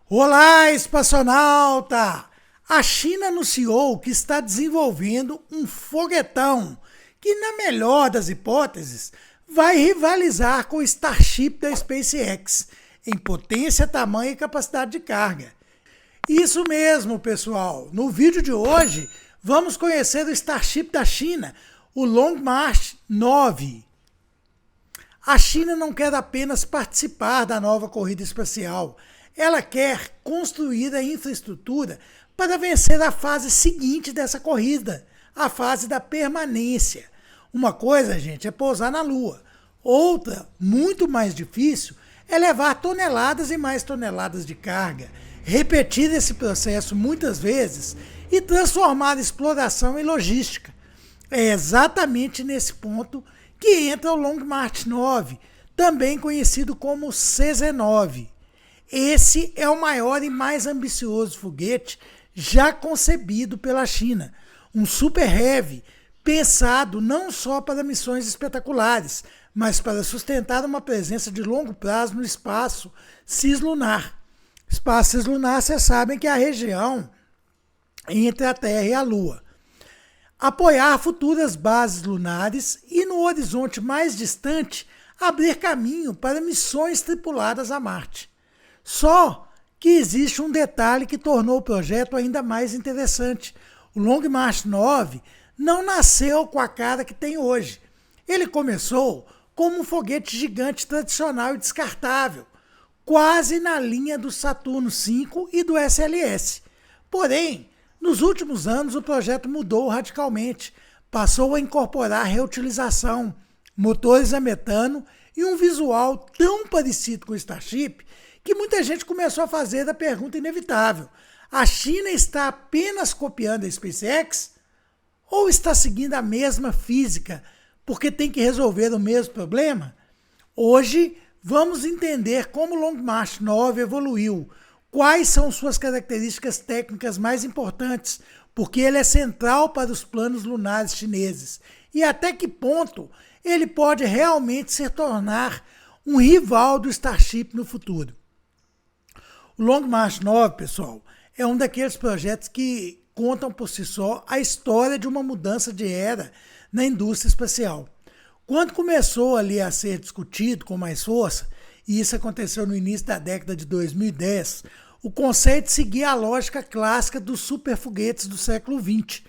Olá, espaçonauta! A China anunciou que está desenvolvendo um foguetão que, na melhor das hipóteses, vai rivalizar com o Starship da SpaceX em potência, tamanho e capacidade de carga. Isso mesmo, pessoal! No vídeo de hoje, vamos conhecer o Starship da China, o Long March 9. A China não quer apenas participar da nova corrida espacial, ela quer construir a infraestrutura para vencer a fase seguinte dessa corrida, a fase da permanência. Uma coisa, gente, é pousar na Lua. Outra, muito mais difícil, é levar toneladas e mais toneladas de carga, repetir esse processo muitas vezes e transformar a exploração em logística. É exatamente nesse ponto que entra o Long March 9, também conhecido como CZ-9. Esse é o maior e mais ambicioso foguete já concebido pela China. Um Super Heavy pensado não só para missões espetaculares, mas para sustentar uma presença de longo prazo no espaço cislunar. Espaço cislunar, vocês sabem que é a região entre a Terra e a Lua. Apoiar futuras bases lunares e, no horizonte mais distante, abrir caminho para missões tripuladas a Marte. Só que existe um detalhe que tornou o projeto ainda mais interessante. O Long March 9 não nasceu com a cara que tem hoje. Ele começou como um foguete gigante tradicional e descartável, quase na linha do Saturno V e do SLS. Porém, nos últimos anos o projeto mudou radicalmente, passou a incorporar reutilização, motores a metano e um visual tão parecido com o Starship que muita gente começou a fazer a pergunta inevitável: a China está apenas copiando a SpaceX ou está seguindo a mesma física porque tem que resolver o mesmo problema? Hoje vamos entender como o Long March 9 evoluiu, quais são suas características técnicas mais importantes, porque ele é central para os planos lunares chineses, e até que ponto ele pode realmente se tornar um rival do Starship no futuro. O Long March 9, pessoal, é um daqueles projetos que contam por si só a história de uma mudança de era na indústria espacial. Quando começou ali a ser discutido com mais força, e isso aconteceu no início da década de 2010, o conceito seguia a lógica clássica dos superfoguetes do século XX.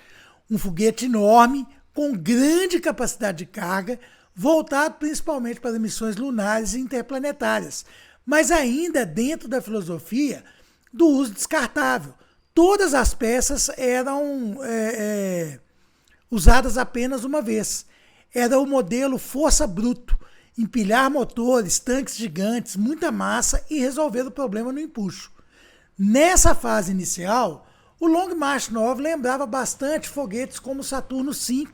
Um foguete enorme, com grande capacidade de carga, voltado principalmente para missões lunares e interplanetárias, mas ainda dentro da filosofia do uso descartável. Todas as peças eram usadas apenas uma vez. Era o modelo força bruto, empilhar motores, tanques gigantes, muita massa e resolver o problema no empuxo. Nessa fase inicial, o Long March 9 lembrava bastante foguetes como o Saturno V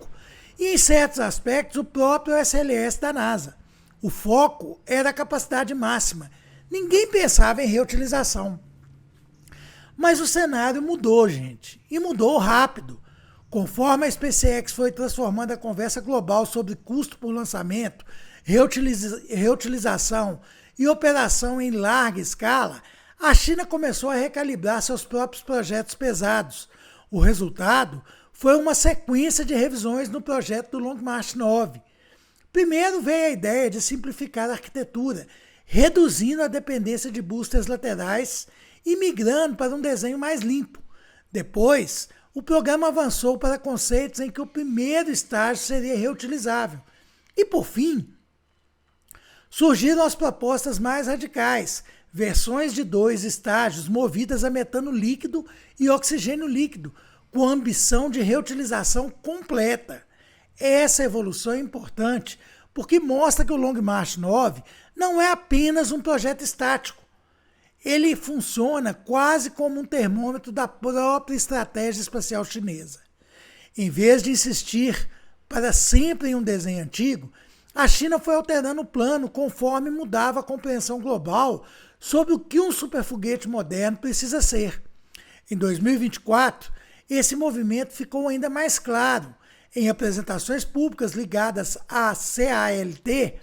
e, em certos aspectos, o próprio SLS da NASA. O foco era a capacidade máxima. Ninguém pensava em reutilização. Mas o cenário mudou, gente, e mudou rápido. Conforme a SpaceX foi transformando a conversa global sobre custo por lançamento, reutilização e operação em larga escala, a China começou a recalibrar seus próprios projetos pesados. O resultado foi uma sequência de revisões no projeto do Long March 9. Primeiro veio a ideia de simplificar a arquitetura, reduzindo a dependência de boosters laterais e migrando para um desenho mais limpo. Depois, o programa avançou para conceitos em que o primeiro estágio seria reutilizável. E, por fim, surgiram as propostas mais radicais, versões de 2 estágios movidas a metano líquido e oxigênio líquido, com ambição de reutilização completa. Essa evolução é importante porque mostra que o Long March 9 não é apenas um projeto estático. Ele funciona quase como um termômetro da própria estratégia espacial chinesa. Em vez de insistir para sempre em um desenho antigo, a China foi alterando o plano conforme mudava a compreensão global sobre o que um superfoguete moderno precisa ser. Em 2024, esse movimento ficou ainda mais claro. Em apresentações públicas ligadas à CALT,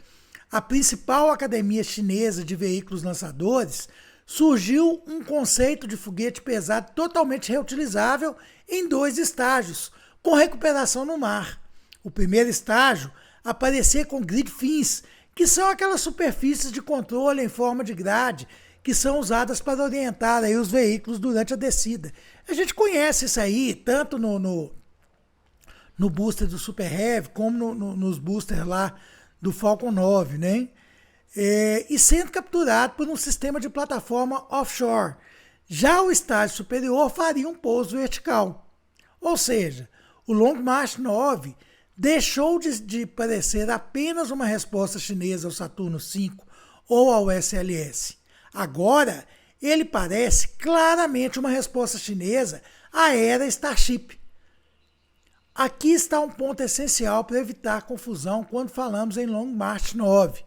a principal academia chinesa de veículos lançadores, surgiu um conceito de foguete pesado totalmente reutilizável em 2 estágios, com recuperação no mar. O primeiro estágio aparecia com grid fins, que são aquelas superfícies de controle em forma de grade que são usadas para orientar aí os veículos durante a descida. A gente conhece isso aí, tanto no booster do Super Heavy, como nos boosters lá do Falcon 9, né? E sendo capturado por um sistema de plataforma offshore. Já o estágio superior faria um pouso vertical. Ou seja, o Long March 9 deixou de parecer apenas uma resposta chinesa ao Saturno V ou ao SLS. Agora, ele parece claramente uma resposta chinesa à era Starship. Aqui está um ponto essencial para evitar confusão quando falamos em Long March 9.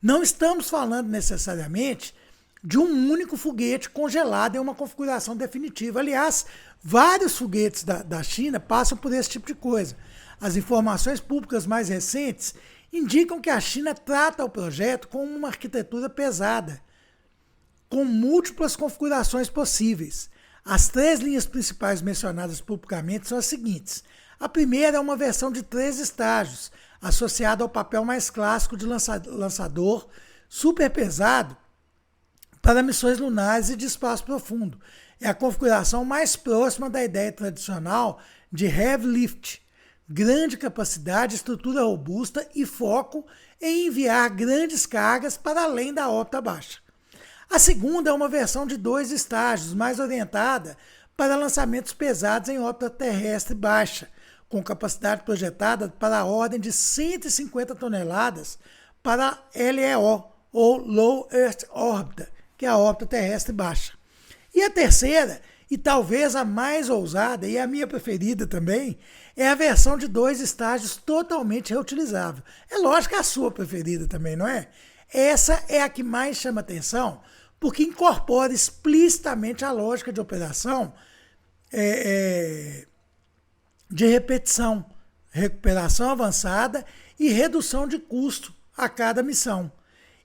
Não estamos falando necessariamente de um único foguete congelado em uma configuração definitiva. Aliás, vários foguetes da China passam por esse tipo de coisa. As informações públicas mais recentes indicam que a China trata o projeto como uma arquitetura pesada, com múltiplas configurações possíveis. As 3 linhas principais mencionadas publicamente são as seguintes. A primeira é uma versão de 3 estágios, associada ao papel mais clássico de lançador super pesado para missões lunares e de espaço profundo. É a configuração mais próxima da ideia tradicional de heavy lift, grande capacidade, estrutura robusta e foco em enviar grandes cargas para além da órbita baixa. A segunda é uma versão de 2 estágios, mais orientada para lançamentos pesados em órbita terrestre baixa, com capacidade projetada para a ordem de 150 toneladas para LEO, ou Low Earth Orbit, que é a órbita terrestre baixa. E a terceira, e talvez a mais ousada e a minha preferida também, é a versão de 2 estágios totalmente reutilizável. É lógico que é a sua preferida também, não é? Essa é a que mais chama atenção, porque incorpora explicitamente a lógica de operação de repetição, recuperação avançada e redução de custo a cada missão.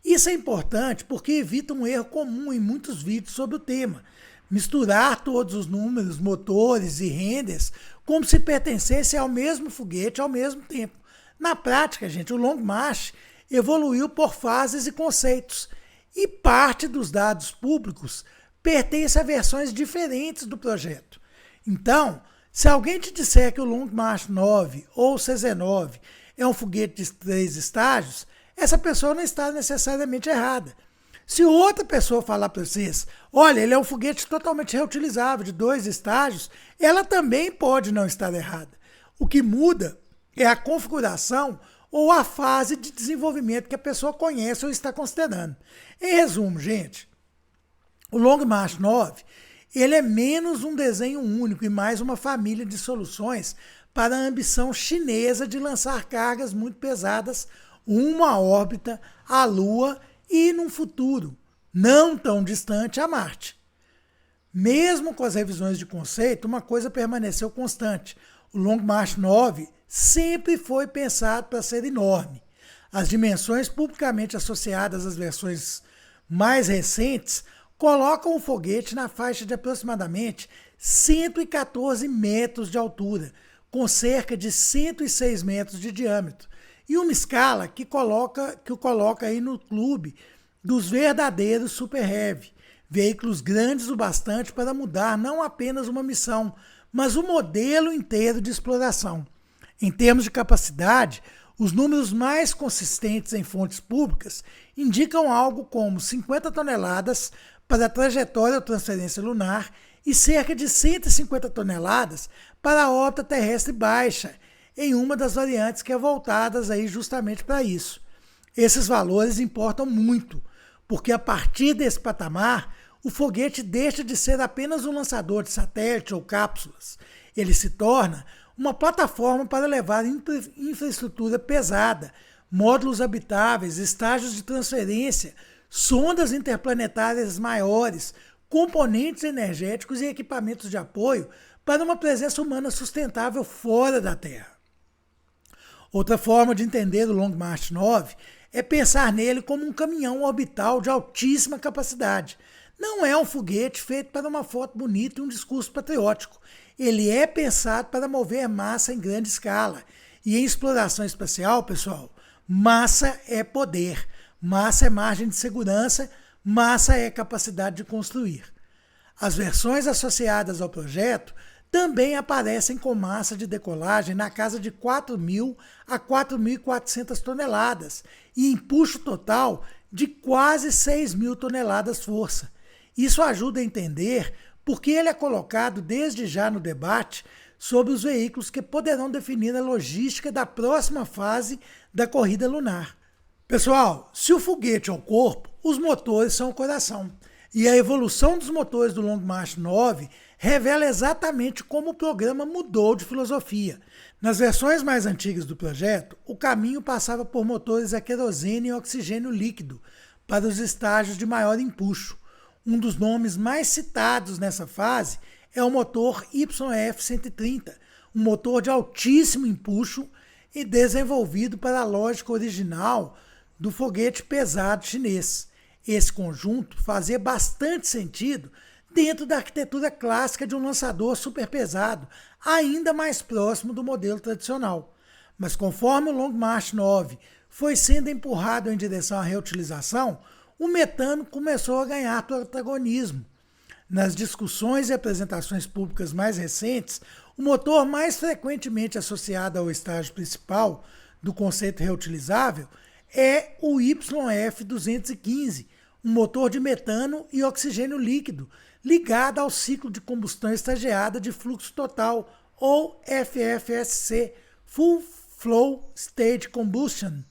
Isso é importante porque evita um erro comum em muitos vídeos sobre o tema: misturar todos os números, motores e renders como se pertencessem ao mesmo foguete ao mesmo tempo. Na prática, gente, o Long March evoluiu por fases e conceitos, e parte dos dados públicos pertence a versões diferentes do projeto. Então, se alguém te disser que o Long March 9 ou o CZ9 é um foguete de 3 estágios, essa pessoa não está necessariamente errada. Se outra pessoa falar para vocês, olha, ele é um foguete totalmente reutilizável de 2 estágios, ela também pode não estar errada. O que muda é a configuração ou a fase de desenvolvimento que a pessoa conhece ou está considerando. Em resumo, gente, o Long March 9 ele é menos um desenho único e mais uma família de soluções para a ambição chinesa de lançar cargas muito pesadas rumo à órbita, à Lua e, num futuro não tão distante, a Marte. Mesmo com as revisões de conceito, uma coisa permaneceu constante: o Long March 9 sempre foi pensado para ser enorme. As dimensões publicamente associadas às versões mais recentes colocam o foguete na faixa de aproximadamente 114 metros de altura, com cerca de 106 metros de diâmetro, e uma escala que o coloca aí no clube dos verdadeiros Super Heavy, veículos grandes o bastante para mudar não apenas uma missão, mas o modelo inteiro de exploração. Em termos de capacidade, os números mais consistentes em fontes públicas indicam algo como 50 toneladas para a trajetória ou transferência lunar e cerca de 150 toneladas para a órbita terrestre baixa, em uma das variantes que é voltadas aí justamente para isso. Esses valores importam muito, porque a partir desse patamar, o foguete deixa de ser apenas um lançador de satélite ou cápsulas. Ele se torna uma plataforma para levar infraestrutura pesada, módulos habitáveis, estágios de transferência, sondas interplanetárias maiores, componentes energéticos e equipamentos de apoio para uma presença humana sustentável fora da Terra. Outra forma de entender o Long March 9 é pensar nele como um caminhão orbital de altíssima capacidade. não é um foguete feito para uma foto bonita e um discurso patriótico. Ele é pensado para mover massa em grande escala. E em exploração espacial, pessoal, massa é poder, massa é margem de segurança, massa é capacidade de construir. As versões associadas ao projeto também aparecem com massa de decolagem na casa de 4.000 a 4.400 toneladas e empuxo total de quase 6.000 toneladas força. Isso ajuda a entender por que ele é colocado desde já no debate sobre os veículos que poderão definir a logística da próxima fase da corrida lunar. Pessoal, se o foguete é o corpo, os motores são o coração. E a evolução dos motores do Long March 9 revela exatamente como o programa mudou de filosofia. Nas versões mais antigas do projeto, o caminho passava por motores a querosene e oxigênio líquido para os estágios de maior empuxo. Um dos nomes mais citados nessa fase é o motor YF-130, um motor de altíssimo empuxo e desenvolvido para a lógica original do foguete pesado chinês. Esse conjunto fazia bastante sentido dentro da arquitetura clássica de um lançador superpesado, ainda mais próximo do modelo tradicional. Mas conforme o Long March 9 foi sendo empurrado em direção à reutilização, o metano começou a ganhar protagonismo. Nas discussões e apresentações públicas mais recentes, o motor mais frequentemente associado ao estágio principal do conceito reutilizável é o YF-215, um motor de metano e oxigênio líquido, ligado ao ciclo de combustão estagiada de fluxo total, ou FFSC, Full Flow Stage Combustion,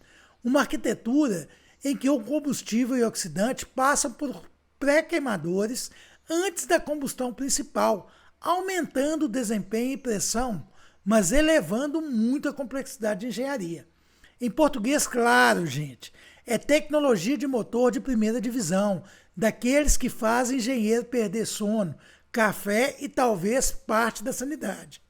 uma arquitetura em que o combustível e o oxidante passam por pré-queimadores antes da combustão principal, aumentando o desempenho e pressão, mas elevando muito a complexidade de engenharia. Em português claro, gente, é tecnologia de motor de primeira divisão, daqueles que fazem engenheiro perder sono, café e talvez parte da sanidade.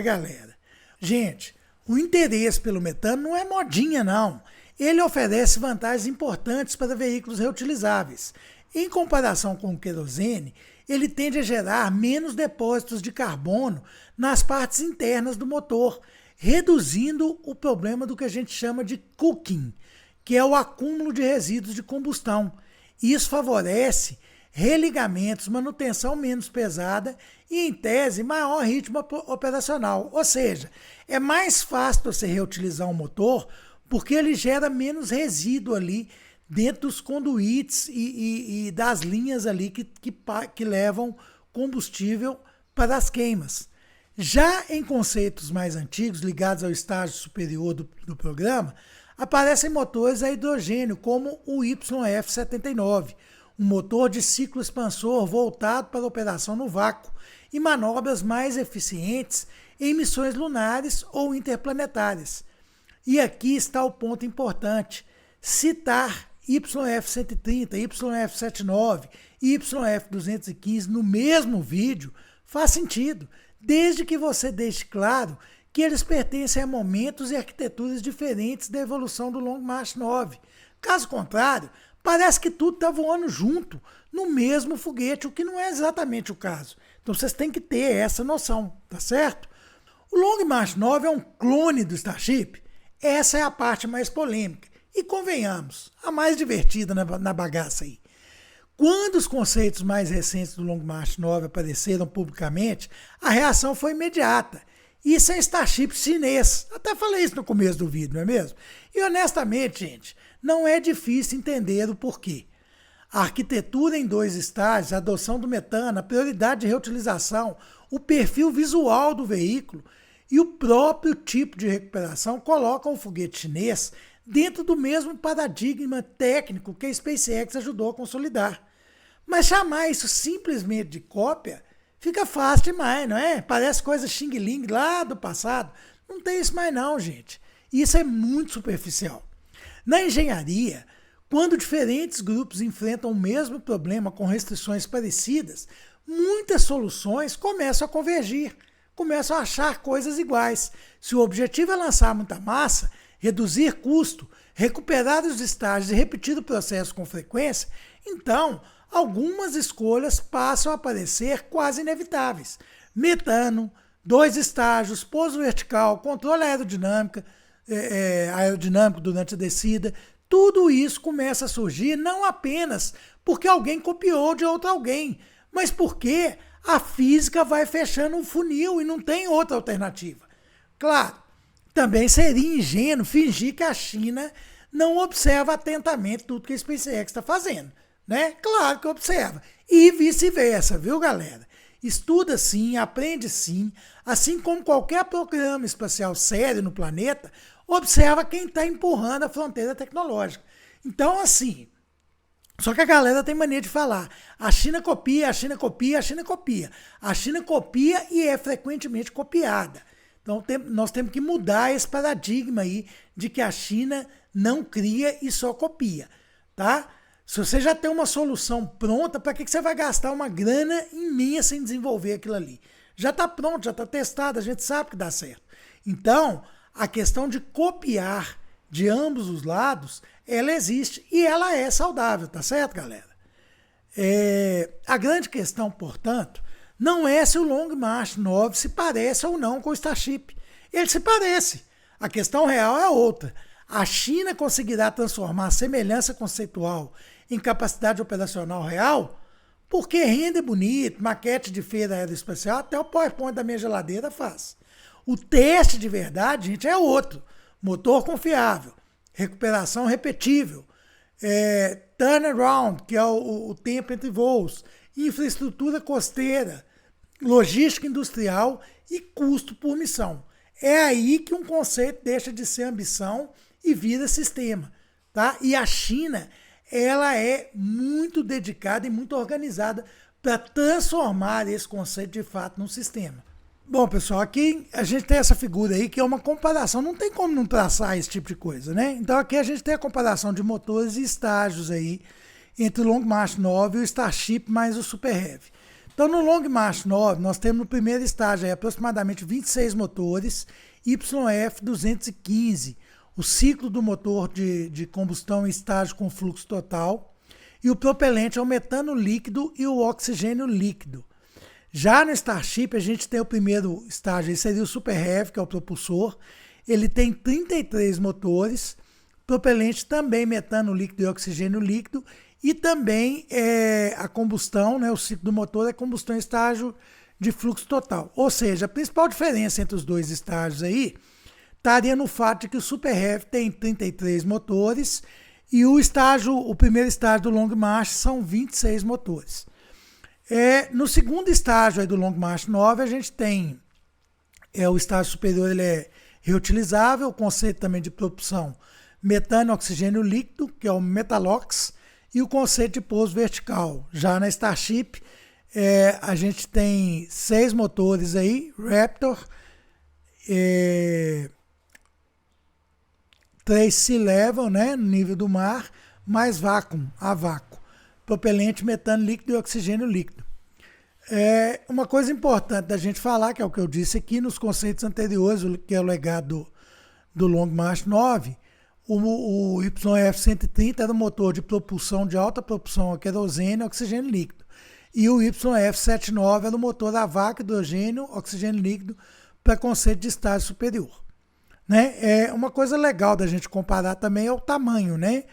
Galera. Gente, o interesse pelo metano não é modinha, não. Ele oferece vantagens importantes para veículos reutilizáveis. Em comparação com o querosene, ele tende a gerar menos depósitos de carbono nas partes internas do motor, reduzindo o problema do que a gente chama de cooking, que é o acúmulo de resíduos de combustão. Isso favorece religamentos, manutenção menos pesada e, em tese, maior ritmo operacional. Ou seja, é mais fácil você reutilizar um motor porque ele gera menos resíduo ali dentro dos conduítes e das linhas ali que levam combustível para as queimas. Já em conceitos mais antigos, ligados ao estágio superior do programa, aparecem motores a hidrogênio, como o YF-79, um motor de ciclo expansor voltado para a operação no vácuo e manobras mais eficientes em missões lunares ou interplanetárias. E aqui está o ponto importante: citar YF-130, YF-79 e YF-215 no mesmo vídeo faz sentido, desde que você deixe claro que eles pertencem a momentos e arquiteturas diferentes da evolução do Long March 9. Caso contrário, parece que tudo está voando junto, no mesmo foguete, o que não é exatamente o caso. Então vocês têm que ter essa noção, tá certo? O Long March 9 é um clone do Starship? Essa é a parte mais polêmica. E convenhamos, a mais divertida na bagaça aí. Quando os conceitos mais recentes do Long March 9 apareceram publicamente, a reação foi imediata. Isso é Starship chinês. Até falei isso no começo do vídeo, não é mesmo? E honestamente, gente, não é difícil entender o porquê. A arquitetura em 2 estágios, a adoção do metano, a prioridade de reutilização, o perfil visual do veículo e o próprio tipo de recuperação colocam o foguete chinês dentro do mesmo paradigma técnico que a SpaceX ajudou a consolidar. Mas chamar isso simplesmente de cópia fica fácil demais, não é? Parece coisa xing-ling lá do passado. Não tem isso mais não, gente. Isso é muito superficial. Na engenharia, quando diferentes grupos enfrentam o mesmo problema com restrições parecidas, muitas soluções começam a convergir, começam a achar coisas iguais. Se o objetivo é lançar muita massa, reduzir custo, recuperar os estágios e repetir o processo com frequência, então algumas escolhas passam a aparecer quase inevitáveis. Metano, 2 estágios, pouso vertical, controle aerodinâmico durante a descida, tudo isso começa a surgir não apenas porque alguém copiou de outro alguém, mas porque a física vai fechando um funil e não tem outra alternativa. Claro, também seria ingênuo fingir que a China não observa atentamente tudo que a SpaceX está fazendo, né? Claro que observa. E vice-versa, viu, galera? Estuda sim, aprende sim, assim como qualquer programa espacial sério no planeta, observa quem está empurrando a fronteira tecnológica. Então, assim, só que a galera tem mania de falar, a China copia, a China copia, a China copia. A China copia e é frequentemente copiada. Então nós temos que mudar esse paradigma aí de que a China não cria e só copia, tá? Se você já tem uma solução pronta, para que você vai gastar uma grana imensa em desenvolver aquilo ali? Já está pronto, já está testado, a gente sabe que dá certo. Então, a questão de copiar de ambos os lados, ela existe e ela é saudável, tá certo, galera? A grande questão, portanto, não é se o Long March 9 se parece ou não com o Starship. Ele se parece. A questão real é outra. A China conseguirá transformar a semelhança conceitual em capacidade operacional real? Porque rende bonito, maquete de feira aeroespacial, até o PowerPoint da minha geladeira faz. O teste de verdade, gente, é outro. Motor confiável, recuperação repetível, turnaround, que é o tempo entre voos, infraestrutura costeira, logística industrial e custo por missão. É aí que um conceito deixa de ser ambição e vira sistema, tá? E a China, ela é muito dedicada e muito organizada para transformar esse conceito de fato num sistema. Bom, pessoal, aqui a gente tem essa figura aí que é uma comparação, não tem como não traçar esse tipo de coisa, né? Então aqui a gente tem a comparação de motores e estágios aí entre o Long March 9 e o Starship mais o Super Heavy. Então no Long March 9 nós temos no primeiro estágio aí aproximadamente 26 motores YF-215, o ciclo do motor de combustão em estágio com fluxo total, e o propelente é o metano líquido e o oxigênio líquido. Já no Starship, a gente tem o primeiro estágio, esse seria o Super Heavy, que é o propulsor. Ele tem 33 motores, propelente também metano líquido e oxigênio líquido, e também a combustão, né, o ciclo do motor é combustão em estágio de fluxo total. Ou seja, a principal diferença entre os dois estágios aí estaria no fato de que o Super Heavy tem 33 motores e o primeiro estágio do Long March são 26 motores. No segundo estágio aí do Long March 9, a gente tem o estágio superior, ele é reutilizável, o conceito também de propulsão metano e oxigênio líquido, que é o Metalox, e o conceito de pouso vertical. Já na Starship, a gente tem 6 motores aí, Raptor, 3 sea level, né, no nível do mar, mais vácuo, a vácuo. Propelente, metano líquido e oxigênio líquido. Uma coisa importante da gente falar, que é o que eu disse aqui nos conceitos anteriores, que é o legado do Long March 9, o YF-130 era um motor de propulsão de alta propulsão a querosene e oxigênio líquido. E o YF-79 era um motor a vácuo, hidrogênio, oxigênio líquido para conceito de estágio superior. Né? Uma coisa legal da gente comparar também é o tamanho, né?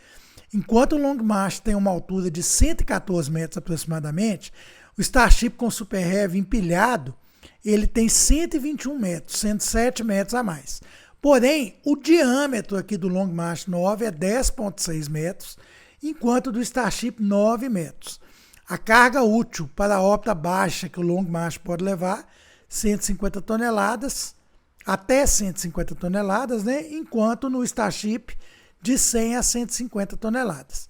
Enquanto o Long March tem uma altura de 114 metros aproximadamente, o Starship com Super Heavy empilhado, ele tem 121 metros, 107 metros a mais. Porém, o diâmetro aqui do Long March 9 é 10,6 metros, enquanto do Starship 9 metros. A carga útil para a órbita baixa que o Long March pode levar, 150 toneladas, até 150 toneladas, né? Enquanto no Starship de 100 a 150 toneladas.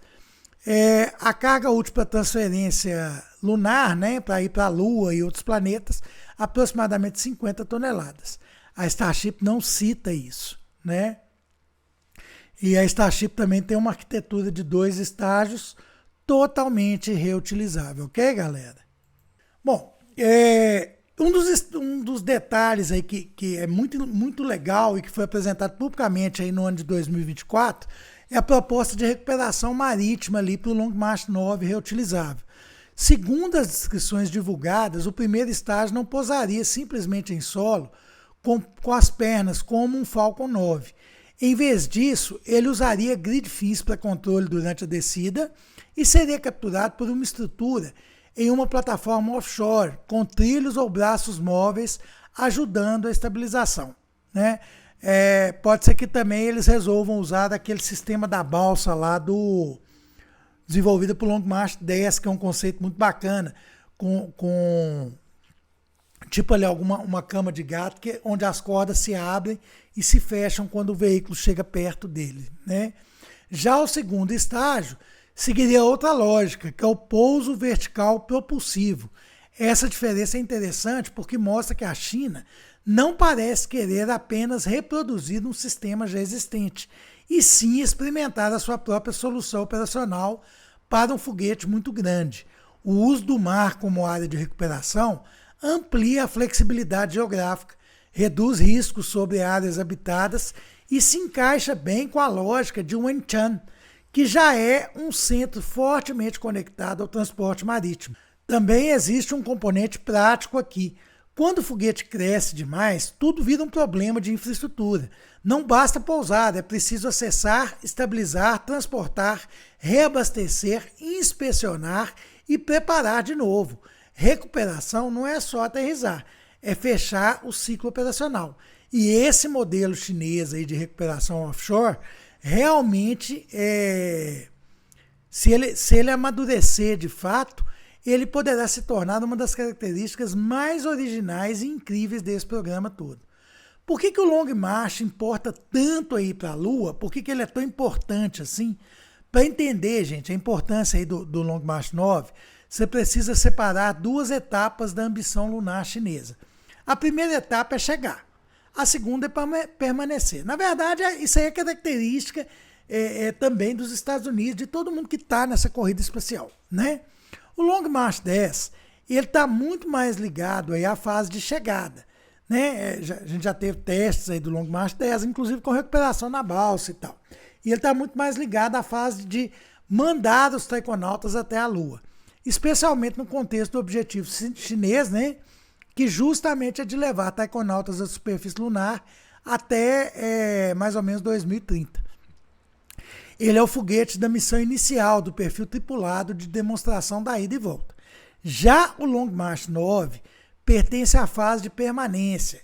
A carga útil para transferência lunar, né, para ir para a Lua e outros planetas, aproximadamente 50 toneladas. A Starship não cita isso, né? E a Starship também tem uma arquitetura de 2 estágios totalmente reutilizável, ok, galera? Bom, um dos detalhes aí que é muito, muito legal e que foi apresentado publicamente aí no ano de 2024 é a proposta de recuperação marítima ali para o Long March 9 reutilizável. Segundo as descrições divulgadas, o primeiro estágio não pousaria simplesmente em solo com as pernas como um Falcon 9. Em vez disso, ele usaria grid fins para controle durante a descida e seria capturado por uma estrutura em uma plataforma offshore, com trilhos ou braços móveis ajudando a estabilização. Né? Pode ser que também eles resolvam usar aquele sistema da balsa lá desenvolvido por Long March 10, que é um conceito muito bacana, com tipo ali uma cama de gato, onde as cordas se abrem e se fecham quando o veículo chega perto dele. Né? Já o segundo estágio seguiria outra lógica, que é o pouso vertical propulsivo. Essa diferença é interessante porque mostra que a China não parece querer apenas reproduzir um sistema já existente, e sim experimentar a sua própria solução operacional para um foguete muito grande. O uso do mar como área de recuperação amplia a flexibilidade geográfica, reduz riscos sobre áreas habitadas e se encaixa bem com a lógica de Wenchang, que já é um centro fortemente conectado ao transporte marítimo. Também existe um componente prático aqui. Quando o foguete cresce demais, tudo vira um problema de infraestrutura. Não basta pousar, é preciso acessar, estabilizar, transportar, reabastecer, inspecionar e preparar de novo. Recuperação não é só aterrissar, é fechar o ciclo operacional. E esse modelo chinês aí de recuperação offshore, realmente, se ele amadurecer de fato, ele poderá se tornar uma das características mais originais e incríveis desse programa todo. Por que o Long March importa tanto aí para a Lua? Por que ele é tão importante assim? Para entender, gente, a importância aí do Long March 9, você precisa separar duas etapas da ambição lunar chinesa. A primeira etapa é chegar, a segunda é permanecer. Na verdade, isso aí é característica também dos Estados Unidos, de todo mundo que está nessa corrida espacial, né? O Long March 10, ele está muito mais ligado aí à fase de chegada. Né? A gente já teve testes aí do Long March 10, inclusive com recuperação na balsa e tal. E ele está muito mais ligado à fase de mandar os taikonautas até a Lua. Especialmente no contexto do objetivo chinês, né? Que justamente é de levar taikonautas à superfície lunar até mais ou menos 2030. Ele é o foguete da missão inicial do perfil tripulado de demonstração da ida e volta. Já o Long March 9 pertence à fase de permanência.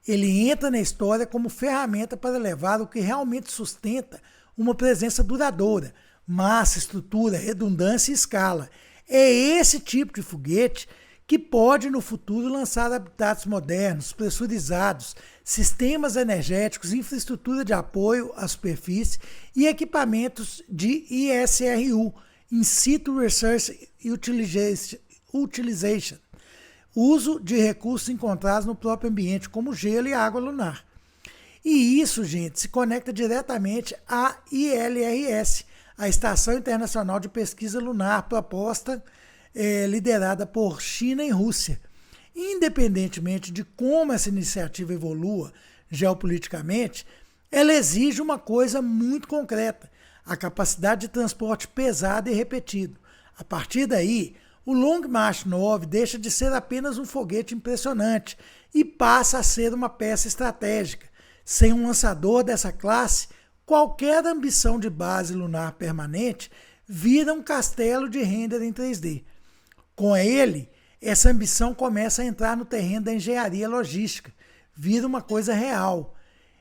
Ele entra na história como ferramenta para levar o que realmente sustenta uma presença duradoura, massa, estrutura, redundância e escala. É esse tipo de foguete que pode no futuro lançar habitats modernos, pressurizados, sistemas energéticos, infraestrutura de apoio à superfície e equipamentos de ISRU, In Situ Research Utilization, uso de recursos encontrados no próprio ambiente, como gelo e água lunar. E isso, gente, se conecta diretamente à ILRS, a Estação Internacional de Pesquisa Lunar, proposta liderada por China e Rússia. Independentemente de como essa iniciativa evolua geopoliticamente, ela exige uma coisa muito concreta: a capacidade de transporte pesado e repetido. A partir daí, o Long March 9 deixa de ser apenas um foguete impressionante e passa a ser uma peça estratégica. Sem um lançador dessa classe, qualquer ambição de base lunar permanente vira um castelo de render em 3D. Com ele, essa ambição começa a entrar no terreno da engenharia logística, vira uma coisa real.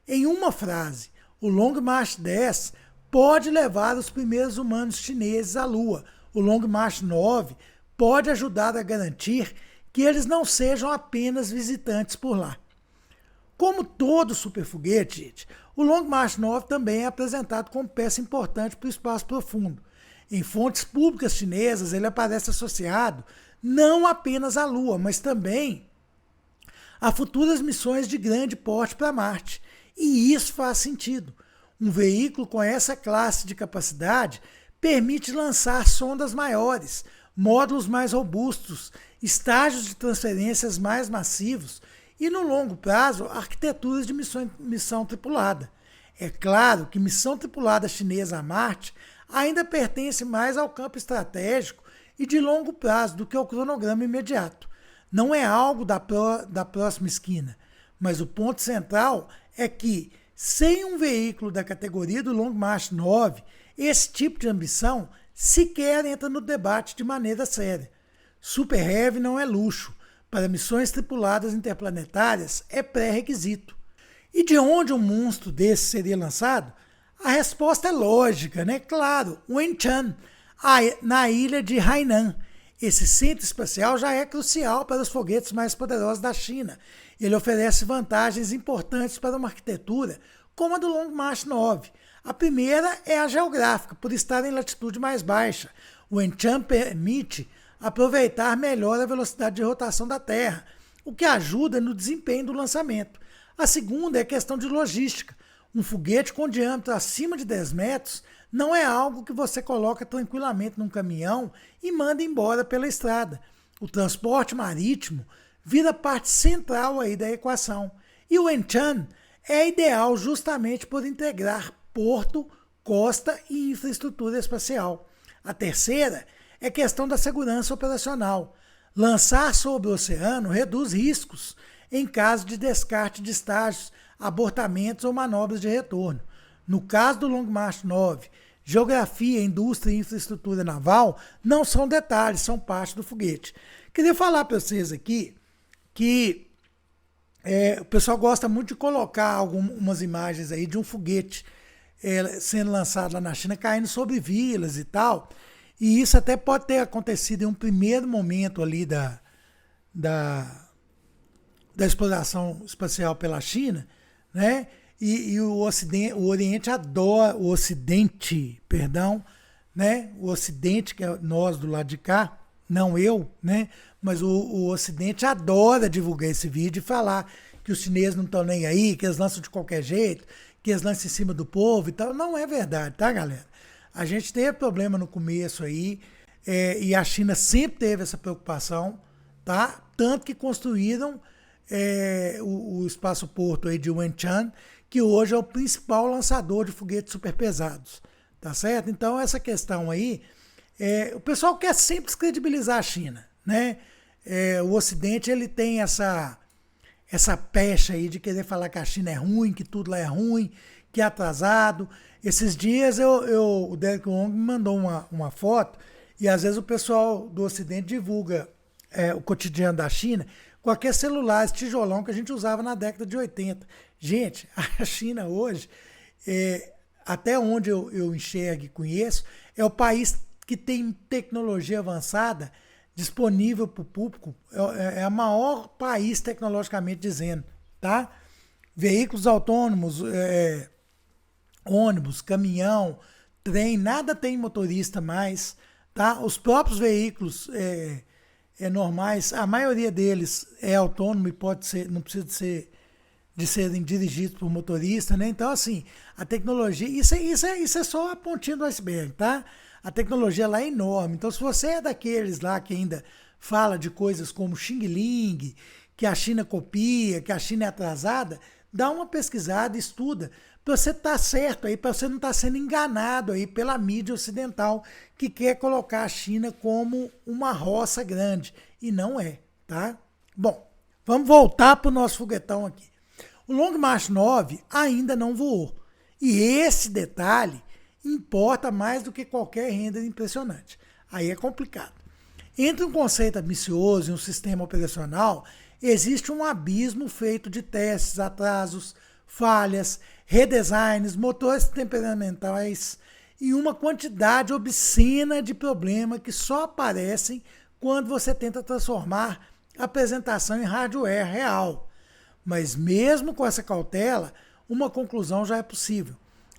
Em uma frase, o Long March 10 pode levar os primeiros humanos chineses à Lua. O Long March 9 pode ajudar a garantir que eles não sejam apenas visitantes por lá. Como todo superfoguete, gente, o Long March 9 também é apresentado como peça importante para o espaço profundo. Em fontes públicas chinesas, ele aparece associado não apenas à Lua, mas também a futuras missões de grande porte para Marte. E isso faz sentido. Um veículo com essa classe de capacidade permite lançar sondas maiores, módulos mais robustos, estágios de transferências mais massivos e, no longo prazo, arquiteturas de missão tripulada. É claro que missão tripulada chinesa a Marte ainda pertence mais ao campo estratégico e de longo prazo do que o cronograma imediato. Não é algo da próxima esquina, mas o ponto central é que, sem um veículo da categoria do Long March 9, esse tipo de ambição sequer entra no debate de maneira séria. Super Heavy não é luxo. Para missões tripuladas interplanetárias é pré-requisito. E de onde um monstro desse seria lançado? A resposta é lógica, né? Claro, Wenchang, na ilha de Hainan. Esse centro espacial já é crucial para os foguetes mais poderosos da China. Ele oferece vantagens importantes para uma arquitetura como a do Long March 9. A primeira é a geográfica, por estar em latitude mais baixa. O Wenchang permite aproveitar melhor a velocidade de rotação da Terra, o que ajuda no desempenho do lançamento. A segunda é a questão de logística. Um foguete com diâmetro acima de 10 metros não é algo que você coloca tranquilamente num caminhão e manda embora pela estrada. O transporte marítimo vira parte central aí da equação. E o Wenchang é ideal justamente por integrar porto, costa e infraestrutura espacial. A terceira é questão da segurança operacional. Lançar sobre o oceano reduz riscos em caso de descarte de estágios, abortamentos ou manobras de retorno. No caso do Long March 9, geografia, indústria e infraestrutura naval não são detalhes, são parte do foguete. Queria falar para vocês aqui que o pessoal gosta muito de colocar algumas imagens aí de um foguete sendo lançado lá na China, caindo sobre vilas e tal. E isso até pode ter acontecido em um primeiro momento ali da exploração espacial pela China, né? E o Oriente adora, o Ocidente, né? O Ocidente, que é nós do lado de cá, não eu, né? Mas o Ocidente adora divulgar esse vídeo e falar que os chineses não estão nem aí, que eles lançam de qualquer jeito, que eles lançam em cima do povo e tal. Não é verdade, tá, galera? A gente teve problema no começo aí, e a China sempre teve essa preocupação, tá? Tanto que construíram o espaço-porto aí de Wenchang, que hoje é o principal lançador de foguetes superpesados, tá certo? Então essa questão aí, o pessoal quer sempre descredibilizar a China, né? O Ocidente ele tem essa pecha aí de querer falar que a China é ruim, que tudo lá é ruim, que é atrasado. Esses dias o Derek Wong me mandou uma foto, e às vezes o pessoal do Ocidente divulga o cotidiano da China com aqueles celulares tijolão que a gente usava na década de 80. Gente, a China hoje, até onde eu enxergo e conheço, é o país que tem tecnologia avançada disponível para o público, é o maior país tecnologicamente dizendo, tá? Veículos autônomos, ônibus, caminhão, trem, nada tem motorista mais, tá? Os próprios veículos normais, a maioria deles é autônomo e pode ser, não precisa de serem dirigidos por motorista, né? Então, assim, a tecnologia, isso é só a pontinha do iceberg, tá? A tecnologia lá é enorme. Então, se você é daqueles lá que ainda fala de coisas como Xing Ling, que a China copia, que a China é atrasada, dá uma pesquisada, estuda, para você estar certo aí, para você não estar sendo enganado aí pela mídia ocidental que quer colocar a China como uma roça grande. E não é, tá? Bom, vamos voltar para o nosso foguetão aqui. O Long March 9 ainda não voou. E esse detalhe importa mais do que qualquer render impressionante. Aí é complicado. Entre um conceito ambicioso e um sistema operacional, existe um abismo feito de testes, atrasos, falhas, redesigns, motores temperamentais e uma quantidade obscena de problemas que só aparecem quando você tenta transformar a apresentação em hardware real. Mas mesmo com essa cautela, uma conclusão já é possível.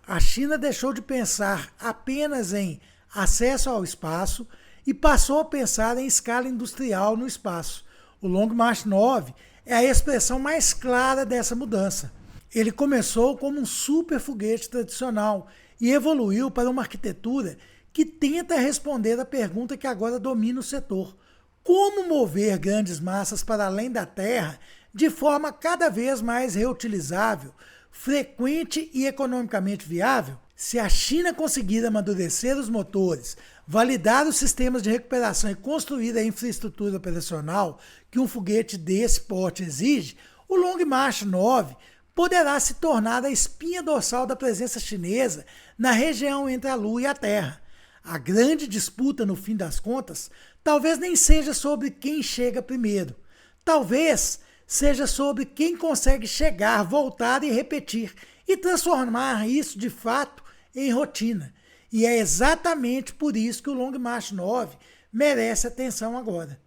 A China deixou de pensar apenas em acesso ao espaço e passou a pensar em escala industrial no espaço. O Long March 9 é a expressão mais clara dessa mudança. Ele começou como um super foguete tradicional e evoluiu para uma arquitetura que tenta responder à pergunta que agora domina o setor: como mover grandes massas para além da Terra de forma cada vez mais reutilizável, frequente e economicamente viável? Se a China conseguir amadurecer os motores, validar os sistemas de recuperação e construir a infraestrutura operacional que um foguete desse porte exige, o Long March 9 poderá se tornar a espinha dorsal da presença chinesa na região entre a Lua e a Terra. A grande disputa, no fim das contas, talvez nem seja sobre quem chega primeiro. Talvez seja sobre quem consegue chegar, voltar e repetir, e transformar isso de fato em rotina. E é exatamente por isso que o Long March 9 merece atenção agora.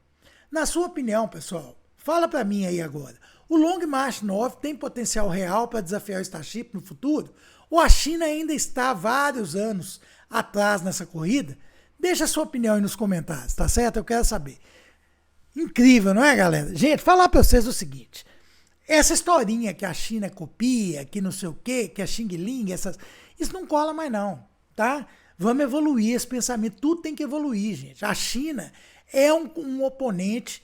Na sua opinião, pessoal, fala para mim aí agora, o Long March 9 tem potencial real para desafiar o Starship no futuro? Ou a China ainda está vários anos atrás nessa corrida? Deixa a sua opinião aí nos comentários, tá certo? Eu quero saber. Incrível, não é, galera? Gente, falar para vocês o seguinte, essa historinha que a China copia, que não sei o quê, que é Xing Ling, isso não cola mais não. Tá? Vamos evoluir esse pensamento, tudo tem que evoluir, gente. A China é um oponente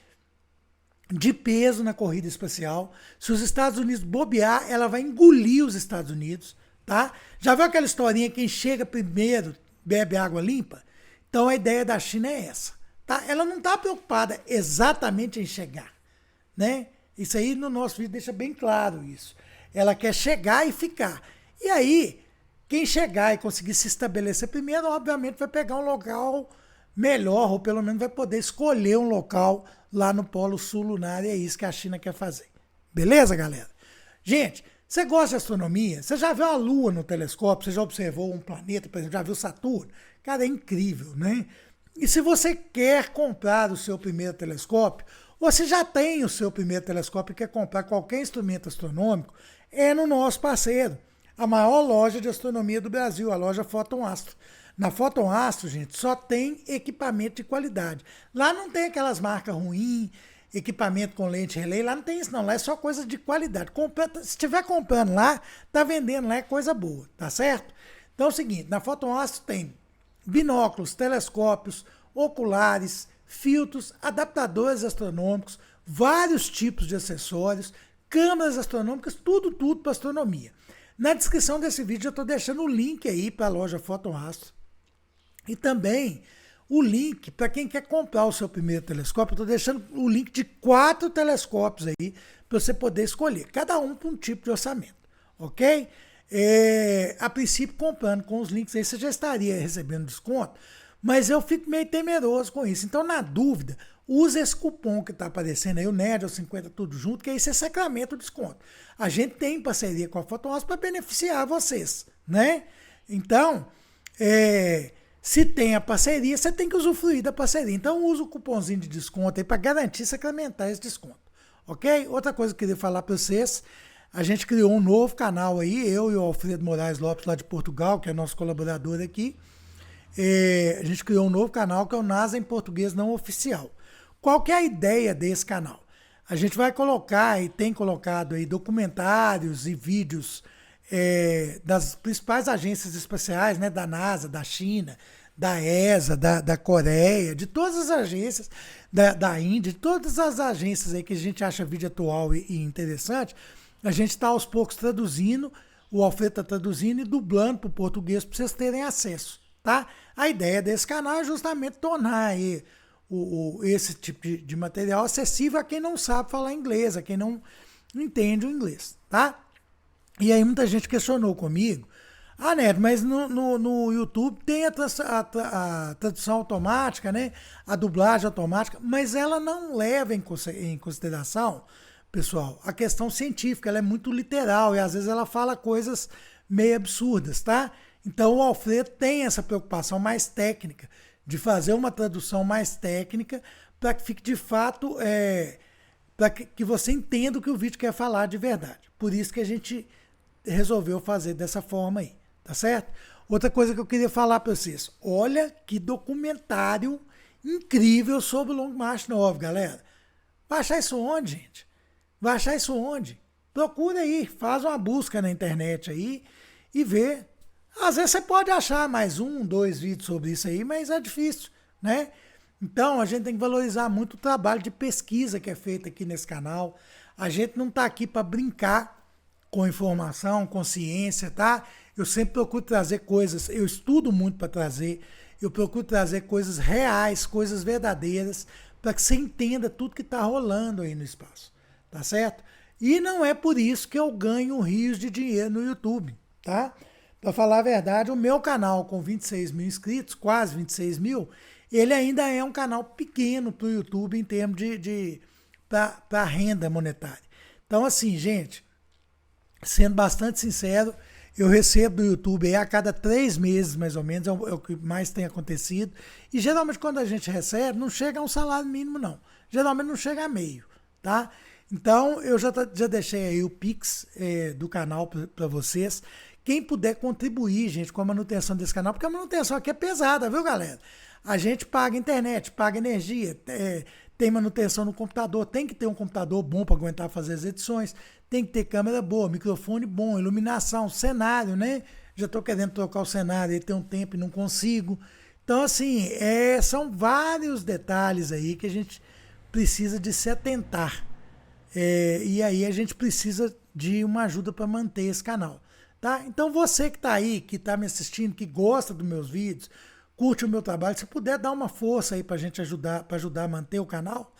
de peso na corrida espacial. Se os Estados Unidos bobear, ela vai engolir os Estados Unidos, tá? Já viu aquela historinha, quem chega primeiro bebe água limpa? Então a ideia da China é essa, tá? Ela não está preocupada exatamente em chegar, né? Isso aí no nosso vídeo deixa bem claro isso. Ela quer chegar e ficar. E aí, quem chegar e conseguir se estabelecer primeiro, obviamente vai pegar um local melhor, ou pelo menos vai poder escolher um local lá no Polo Sul Lunar, e é isso que a China quer fazer. Beleza, galera? Gente, você gosta de astronomia? Você já viu a Lua no telescópio? Você já observou um planeta, por exemplo, já viu Saturno? Cara, é incrível, né? E se você quer comprar o seu primeiro telescópio, ou você já tem o seu primeiro telescópio e quer comprar qualquer instrumento astronômico, é no nosso parceiro, a maior loja de astronomia do Brasil, a loja Photon Astro. Na Photon Astro, gente, só tem equipamento de qualidade. Lá não tem aquelas marcas ruins, equipamento com lente relé, lá não tem isso não, lá é só coisa de qualidade. Se estiver comprando lá, tá vendendo lá, é coisa boa, tá certo? Então é o seguinte, na Photon Astro tem binóculos, telescópios, oculares, filtros, adaptadores astronômicos, vários tipos de acessórios, câmeras astronômicas, tudo para astronomia. Na descrição desse vídeo eu estou deixando o link aí para a loja Photon Astro e também o link para quem quer comprar o seu primeiro telescópio. Eu estou deixando o link de 4 telescópios aí para você poder escolher, cada um para um tipo de orçamento, ok? A princípio, comprando com os links aí, você já estaria recebendo desconto, mas eu fico meio temeroso com isso. Então, na dúvida, use esse cupom que está aparecendo aí, o NERD50 tudo junto, que aí você sacramenta o desconto. A gente tem parceria com a Photon Astro para beneficiar vocês, né? Então, se tem a parceria, você tem que usufruir da parceria. Então, use o cupomzinho de desconto aí para garantir sacramentar esse desconto, ok? Outra coisa que eu queria falar para vocês, a gente criou um novo canal aí, eu e o Alfredo Moraes Lopes, lá de Portugal, que é nosso colaborador aqui. A gente criou um novo canal que é o NASA em Português Não Oficial. Qual que é a ideia desse canal? A gente vai colocar e tem colocado aí documentários e vídeos das principais agências espaciais, né, da NASA, da China, da ESA, da Coreia, de todas as agências, da Índia, de todas as agências aí que a gente acha vídeo atual e interessante. A gente está aos poucos traduzindo, o Alfredo está traduzindo e dublando para o português para vocês terem acesso, tá? A ideia desse canal é justamente tornar aí esse tipo de material acessível a quem não sabe falar inglês, a quem não entende o inglês, tá? E aí muita gente questionou comigo, Neto, mas no YouTube tem a tradução automática, né? A dublagem automática, mas ela não leva em consideração, pessoal, a questão científica, ela é muito literal e às vezes ela fala coisas meio absurdas, tá? Então o Alfredo tem essa preocupação mais técnica, de fazer uma tradução mais técnica para que fique de fato, para que você entenda o que o vídeo quer falar de verdade. Por isso que a gente resolveu fazer dessa forma aí, tá certo? Outra coisa que eu queria falar para vocês, olha que documentário incrível sobre o Long March 9, galera. Vai achar isso onde, gente? Vai achar isso onde? Procura aí, faz uma busca na internet aí e vê. Às vezes você pode achar mais 1, 2 vídeos sobre isso aí, mas é difícil, né? Então a gente tem que valorizar muito o trabalho de pesquisa que é feito aqui nesse canal. A gente não está aqui para brincar com informação, com ciência, tá? Eu sempre procuro trazer coisas, eu estudo muito para trazer, eu procuro trazer coisas reais, coisas verdadeiras, para que você entenda tudo que está rolando aí no espaço, tá certo? E não é por isso que eu ganho rios de dinheiro no YouTube, tá? Para falar a verdade, o meu canal com 26 mil inscritos, quase 26 mil, ele ainda é um canal pequeno para o YouTube em termos para renda monetária. Então, assim, gente, sendo bastante sincero, eu recebo do YouTube a cada 3 meses, mais ou menos, é o que mais tem acontecido. E geralmente quando a gente recebe, não chega a um salário mínimo, não. Geralmente não chega a meio, tá? Então, eu já deixei aí o Pix do canal para vocês. Quem puder contribuir, gente, com a manutenção desse canal, porque a manutenção aqui é pesada, viu, galera? A gente paga internet, paga energia, tem manutenção no computador, tem que ter um computador bom para aguentar fazer as edições, tem que ter câmera boa, microfone bom, iluminação, cenário, né? Já estou querendo trocar o cenário, ele tem um tempo e não consigo. Então, assim, são vários detalhes aí que a gente precisa de se atentar. E aí a gente precisa de uma ajuda para manter esse canal, tá? Então, você que está aí, que está me assistindo, que gosta dos meus vídeos, curte o meu trabalho, se puder dar uma força aí para a gente ajudar a manter o canal,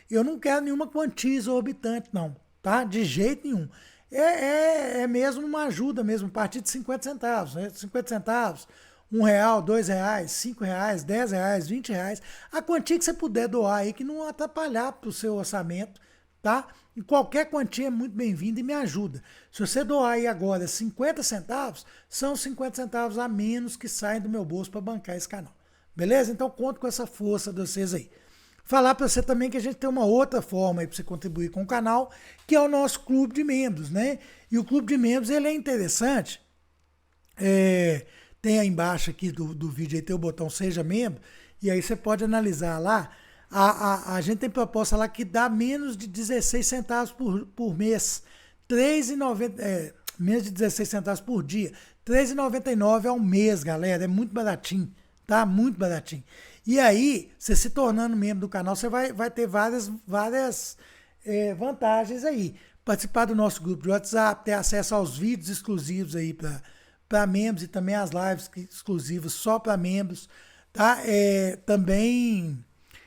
eu não quero nenhuma quantia exorbitante, não, tá? De jeito nenhum. É mesmo uma ajuda mesmo, a partir de 50 centavos, né? 50 centavos, R$1, R$2, R$5, R$10, R$20, a quantia que você puder doar aí, que não atrapalhar para o seu orçamento, tá? E qualquer quantia é muito bem-vinda e me ajuda. Se você doar aí agora 50 centavos, são 50 centavos a menos que saem do meu bolso para bancar esse canal. Beleza? Então conto com essa força de vocês aí. Falar para você também que a gente tem uma outra forma aí para você contribuir com o canal, que é o nosso clube de membros, né? E o clube de membros, ele é interessante. Tem aí embaixo aqui do vídeo aí, tem o botão Seja Membro, e aí você pode analisar lá. A gente tem proposta lá que dá menos de 16 centavos por mês, menos de 16 centavos por dia, R$3,99 ao mês, galera, é muito baratinho, tá? Muito baratinho. E aí, você se tornando membro do canal, você vai ter várias vantagens aí. Participar do nosso grupo de WhatsApp, ter acesso aos vídeos exclusivos aí para membros e também as lives exclusivas só para membros, tá? Também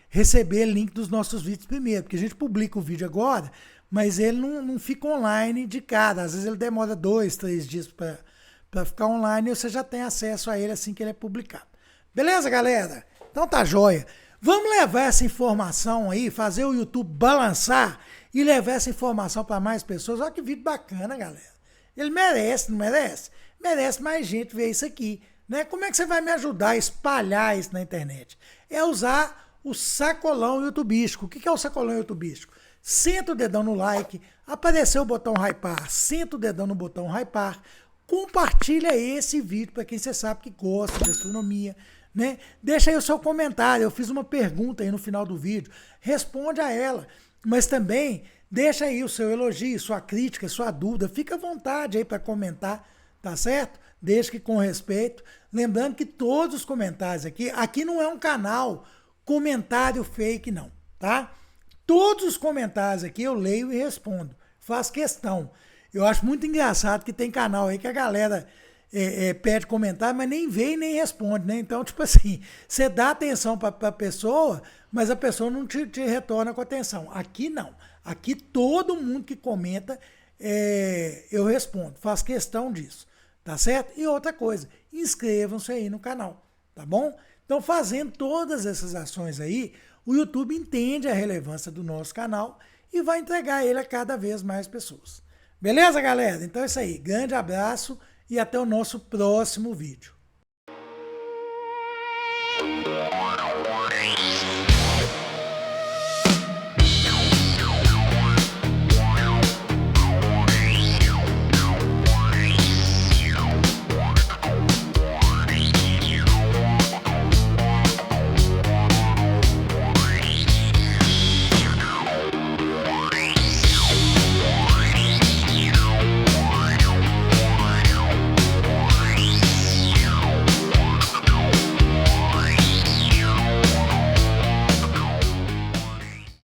receber link dos nossos vídeos primeiro, porque a gente publica o vídeo agora, mas ele não fica online de cara, às vezes ele demora 2, 3 dias para ficar online e você já tem acesso a ele assim que ele é publicado. Beleza, galera? Então tá joia. Vamos levar essa informação aí, fazer o YouTube balançar e levar essa informação para mais pessoas. Olha que vídeo bacana, galera. Ele merece, não merece? Merece mais gente ver isso aqui, né? Como é que você vai me ajudar a espalhar isso na internet? É usar o sacolão youtubístico. O que é o sacolão youtubístico? Senta o dedão no like, apareceu o botão hypar, senta o dedão no botão hypar, compartilha esse vídeo para quem você sabe que gosta de astronomia, né? Deixa aí o seu comentário, eu fiz uma pergunta aí no final do vídeo, responde a ela, mas também deixa aí o seu elogio, sua crítica, sua dúvida, fica à vontade aí para comentar, tá certo? Desde que com respeito, lembrando que todos os comentários aqui não é um canal comentário fake não, tá? Todos os comentários aqui eu leio e respondo, faço questão. Eu acho muito engraçado que tem canal aí que a galera pede comentário, mas nem vê e nem responde, né? Então, tipo assim, você dá atenção para a pessoa, mas a pessoa não te retorna com atenção. Aqui não. Aqui todo mundo que comenta, eu respondo, faço questão disso, tá certo? E outra coisa, inscrevam-se aí no canal, tá bom? Então, fazendo todas essas ações aí, o YouTube entende a relevância do nosso canal e vai entregar ele a cada vez mais pessoas. Beleza, galera? Então é isso aí. Grande abraço e até o nosso próximo vídeo.